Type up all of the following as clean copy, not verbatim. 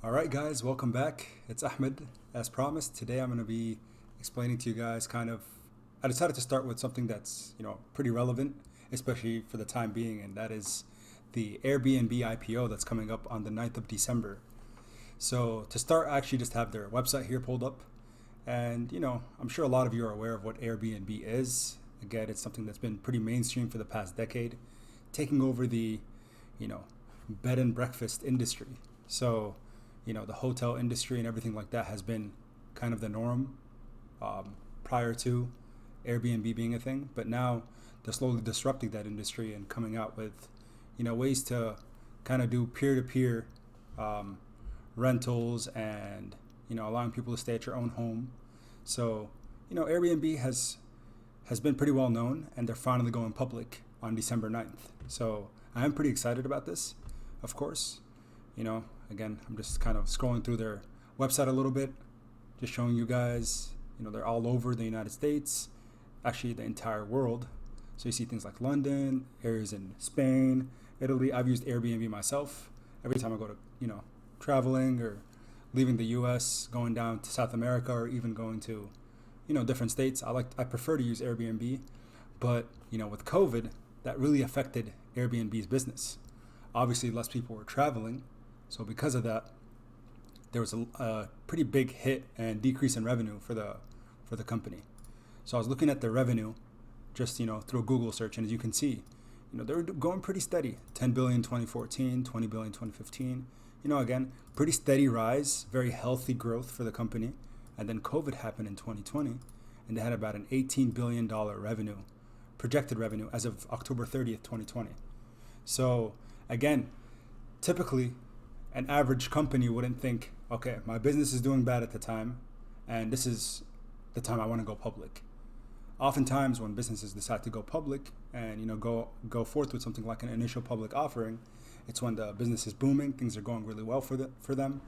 All right, guys, welcome back. It's Ahmed. As promised, today I'm going to be explaining to you guys I decided to start with something that's, pretty relevant, especially for the time being, and that is the Airbnb IPO that's coming up on the 9th of December. So to start, I actually just have their website here pulled up. And, I'm sure a lot of you are aware of what Airbnb is. Again, it's something that's been pretty mainstream for the past decade, taking over the, bed and breakfast industry. So, the hotel industry and everything like that has been kind of the norm prior to Airbnb being a thing. But now they're slowly disrupting that industry and coming out with, ways to kind of do peer-to-peer rentals and, allowing people to stay at your own home. So, Airbnb has been pretty well known, and they're finally going public on December 9th. So I am pretty excited about this, of course. Again, I'm just kind of scrolling through their website a little bit, just showing you guys, they're all over the United States, actually the entire world. So you see things like London, areas in Spain, Italy. I've used Airbnb myself. Every time I go to, traveling or leaving the US, going down to South America, or even going to, different states, I prefer to use Airbnb. But, with COVID, that really affected Airbnb's business. Obviously, less people were traveling. So because of that, there was a pretty big hit and decrease in revenue for the company. So I was looking at the revenue just, through a Google search. And as you can see, they were going pretty steady. 10 billion 2014, 20 billion 2015. Again, pretty steady rise, very healthy growth for the company. And then COVID happened in 2020, and they had about an $18 billion projected revenue as of October 30th, 2020. So again, typically, an average company wouldn't think, okay, my business is doing bad at the time, and this is the time I want to go public. Oftentimes, when businesses decide to go public and go forth with something like an initial public offering, it's when the business is booming, things are going really well for them,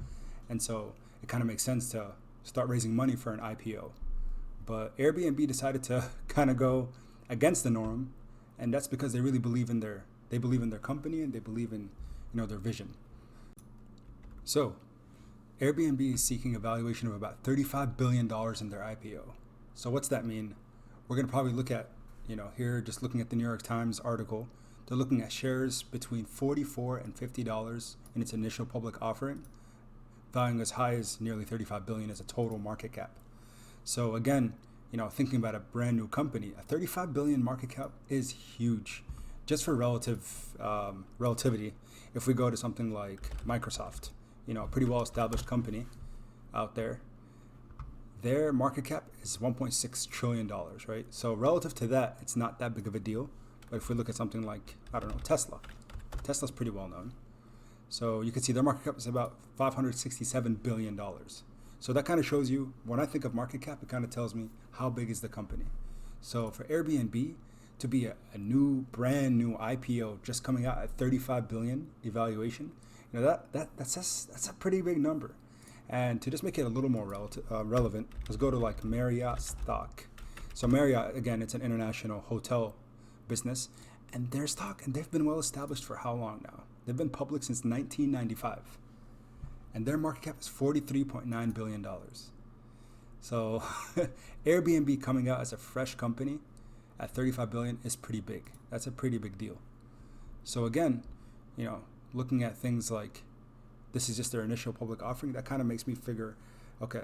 and so it kind of makes sense to start raising money for an IPO. But Airbnb decided to kind of go against the norm, and that's because they really believe in their company, and they believe in their vision. So, Airbnb is seeking a valuation of about $35 billion in their IPO. So what's that mean? We're going to probably look at, here, just looking at the New York Times article, they're looking at shares between $44 and $50 in its initial public offering, valuing as high as nearly $35 billion as a total market cap. So again, thinking about a brand new company, a $35 billion market cap is huge. Just for relativity, if we go to something like Microsoft, a pretty well-established company out there, their market cap is $1.6 trillion, right? So relative to that, it's not that big of a deal. But if we look at something like, Tesla's pretty well known. So you can see their market cap is about $567 billion. So that kind of shows you, when I think of market cap, it kind of tells me how big is the company. So for Airbnb to be a brand new IPO just coming out at 35 billion evaluation, that's a pretty big number. And to just make it a little more relevant, let's go to like Marriott stock. So Marriott, again, it's an international hotel business, and their stock, and they've been well established for how long now? They've been public since 1995, and their market cap is $43.9 billion. So Airbnb coming out as a fresh company at 35 billion is pretty big. That's a pretty big deal. So again, looking at things like this is just their initial public offering, that kind of makes me figure, okay,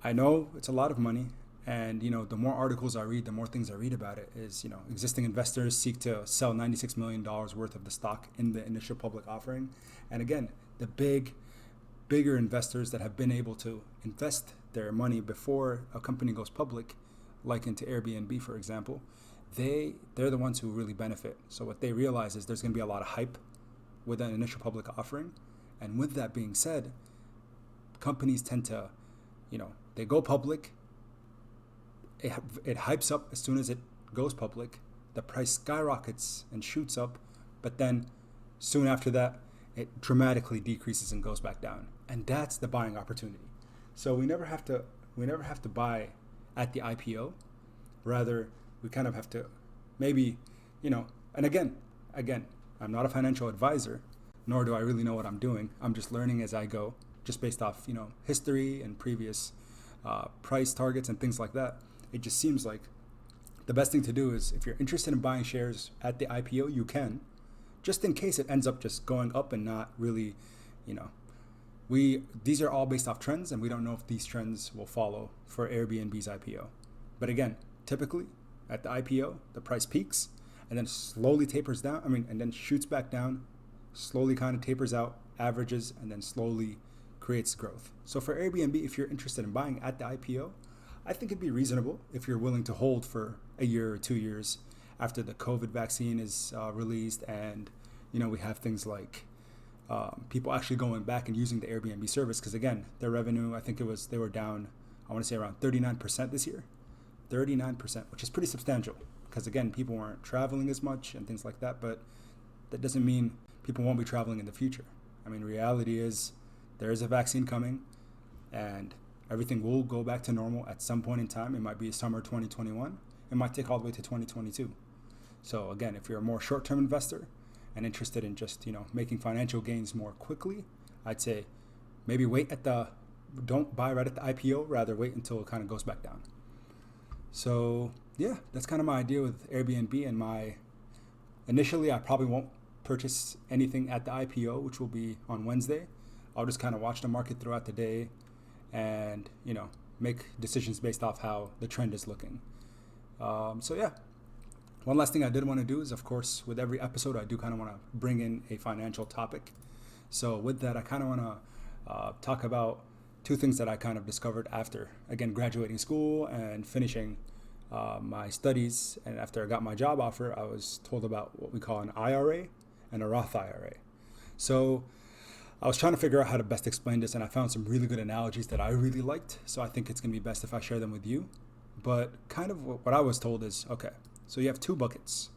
I know it's a lot of money, and the more articles I read, the more things I read about it is, existing investors seek to sell $96 million worth of the stock in the initial public offering. And again, the bigger investors that have been able to invest their money before a company goes public, like into Airbnb, for example, they're the ones who really benefit. So what they realize is there's going to be a lot of hype with an initial public offering. And with that being said, companies tend to, they go public, it hypes up as soon as it goes public, the price skyrockets and shoots up, but then soon after that, it dramatically decreases and goes back down. And that's the buying opportunity. So we never have to buy at the IPO. Rather, we kind of have to maybe, and again, I'm not a financial advisor, nor do I really know what I'm doing. I'm just learning as I go, just based off, history and previous price targets and things like that. It just seems like the best thing to do is, if you're interested in buying shares at the IPO, you can, just in case it ends up just going up and not really, these are all based off trends, and we don't know if these trends will follow for Airbnb's IPO. But again, typically at the IPO, the price peaks and then slowly tapers down. And then shoots back down, slowly kind of tapers out, averages, and then slowly creates growth. So for Airbnb, if you're interested in buying at the IPO, I think it'd be reasonable if you're willing to hold for a year or 2 years after the COVID vaccine is released, and we have things like people actually going back and using the Airbnb service, because again, their revenue, I think they were down, I want to say around 39% this year, 39%, which is pretty substantial, because again, people weren't traveling as much and things like that, but that doesn't mean people won't be traveling in the future. Reality is there is a vaccine coming, and everything will go back to normal at some point in time. It might be summer 2021. It might take all the way to 2022. So again, if you're a more short-term investor and interested in just, making financial gains more quickly, I'd say maybe don't buy right at the IPO, rather wait until it kind of goes back down. So yeah, that's kind of my idea with Airbnb, and initially I probably won't purchase anything at the IPO, which will be on Wednesday. I'll just kind of watch the market throughout the day and, make decisions based off how the trend is looking. So yeah, one last thing I did want to do is, of course, with every episode, I do kind of want to bring in a financial topic. So with that, I kind of want to talk about two things that I kind of discovered after, again, graduating school and finishing my studies. And after I got my job offer, I was told about what we call an IRA and a Roth IRA. So I was trying to figure out how to best explain this, and I found some really good analogies that I really liked. So I think it's going to be best if I share them with you. But kind of what I was told is, okay, so you have two buckets.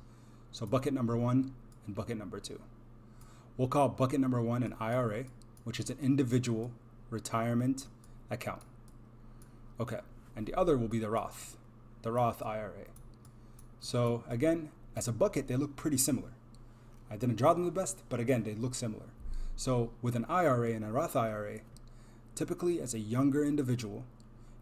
So bucket number 1 and bucket number 2. We'll call bucket number 1 an IRA, which is an individual retirement account. Okay, and the other will be the Roth IRA. So again, as a bucket, they look pretty similar. I didn't draw them the best, but again, they look similar. So with an IRA and a Roth IRA, typically as a younger individual,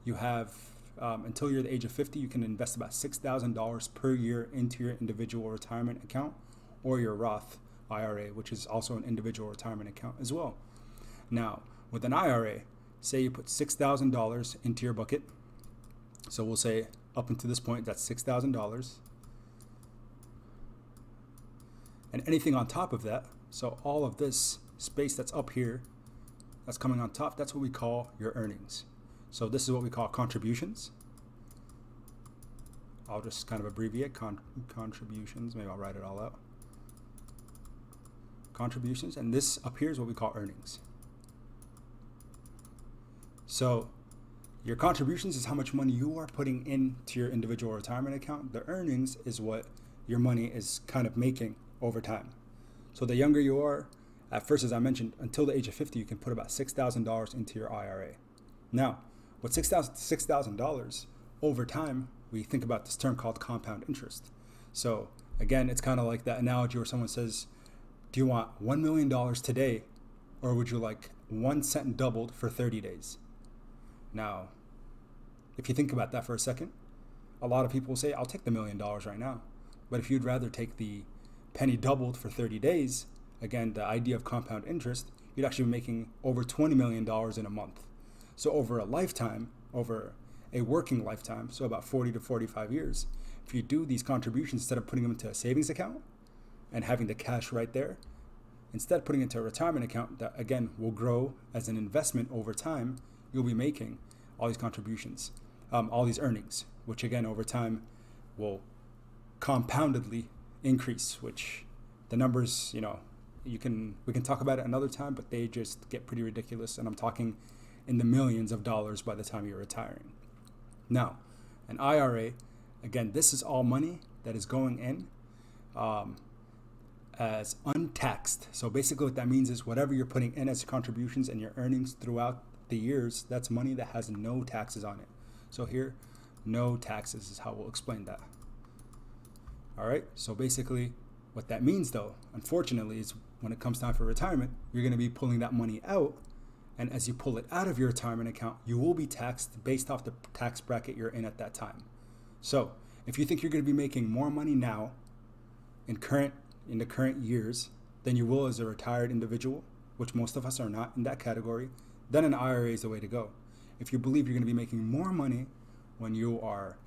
you have, until you're the age of 50, you can invest about $6,000 per year into your individual retirement account, or your Roth IRA, which is also an individual retirement account as well. Now, with an IRA, say you put $6,000 into your bucket. So we'll say up until this point, that's $6,000. And anything on top of that, so all of this space that's up here, that's coming on top, that's what we call your earnings. So this is what we call contributions. I'll just kind of abbreviate contributions. Maybe I'll write it all out. Contributions, and this up here is what we call earnings. So your contributions is how much money you are putting into your individual retirement account. The earnings is what your money is kind of making over time. So the younger you are, at first, as I mentioned, until the age of 50, you can put about $6,000 into your IRA. Now, with $6,000 over time, we think about this term called compound interest. So again, it's kind of like that analogy where someone says, do you want $1 million today, or would you like 1 cent doubled for 30 days? Now, if you think about that for a second, a lot of people will say, I'll take the $1 million right now. But if you'd rather take the penny doubled for 30 days, again, the idea of compound interest, you'd actually be making over $20 million in a month. So over a lifetime, over a working lifetime, so about 40 to 45 years, if you do these contributions, instead of putting them into a savings account and having the cash right there, instead putting it into a retirement account that, again, will grow as an investment over time, you'll be making all these contributions, all these earnings, which again, over time will compoundedly increase, which the numbers, we can talk about it another time, but they just get pretty ridiculous. And I'm talking in the millions of dollars by the time you're retiring. Now, an IRA, again, this is all money that is going in as untaxed. So basically what that means is whatever you're putting in as contributions and your earnings throughout the years, that's money that has no taxes on it. So here, no taxes is how we'll explain that. All right, so basically what that means, though, unfortunately, is when it comes time for retirement, you're going to be pulling that money out. And as you pull it out of your retirement account, you will be taxed based off the tax bracket you're in at that time. So if you think you're going to be making more money now in the current years than you will as a retired individual, which most of us are not in that category, then an IRA is the way to go. If you believe you're going to be making more money when you are,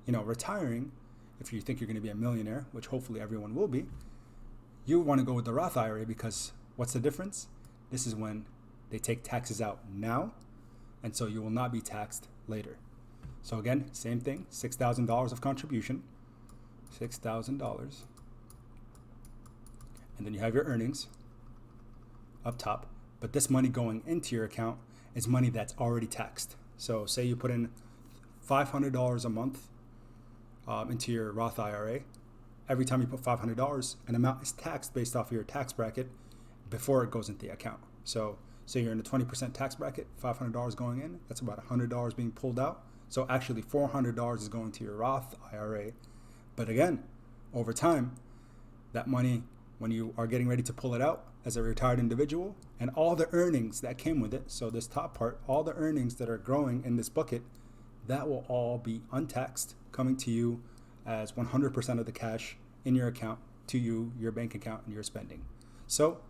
retiring, if you think you're going to be a millionaire, which hopefully everyone will be, you want to go with the Roth IRA because what's the difference? This is when they take taxes out now, and so you will not be taxed later. So again, same thing, $6,000 of contribution, $6,000, and then you have your earnings up top, but this money going into your account is money that's already taxed. So say you put in $500 a month into your Roth IRA. Every time you put $500, an amount is taxed based off of your tax bracket before it goes into the account. So say you're in a 20% tax bracket, $500 going in, that's about $100 being pulled out. So actually $400 is going to your Roth IRA. But again, over time, that money, when you are getting ready to pull it out as a retired individual, and all the earnings that came with it, so this top part, all the earnings that are growing in this bucket, that will all be untaxed, coming to you as 100% of the cash in your account to you, your bank account, and your spending. So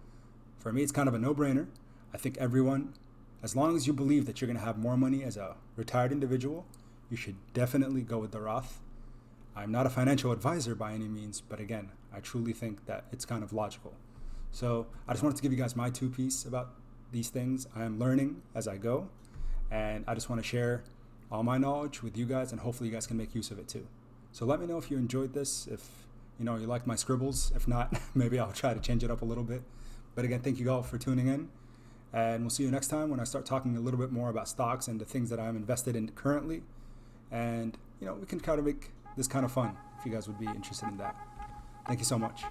for me, it's kind of a no-brainer. I think everyone, as long as you believe that you're going to have more money as a retired individual, you should definitely go with the Roth. I'm not a financial advisor by any means, but again, I truly think that it's kind of logical. So I just wanted to give you guys my two piece about these things. I am learning as I go, and I just want to share all my knowledge with you guys, and hopefully you guys can make use of it too. So let me know if you enjoyed this, if you like my scribbles. If not, maybe I'll try to change it up a little bit. But again, thank you all for tuning in, and we'll see you next time when I start talking a little bit more about stocks and the things that I'm invested in currently. And we can kind of make this kind of fun if you guys would be interested in that. Thank you so much.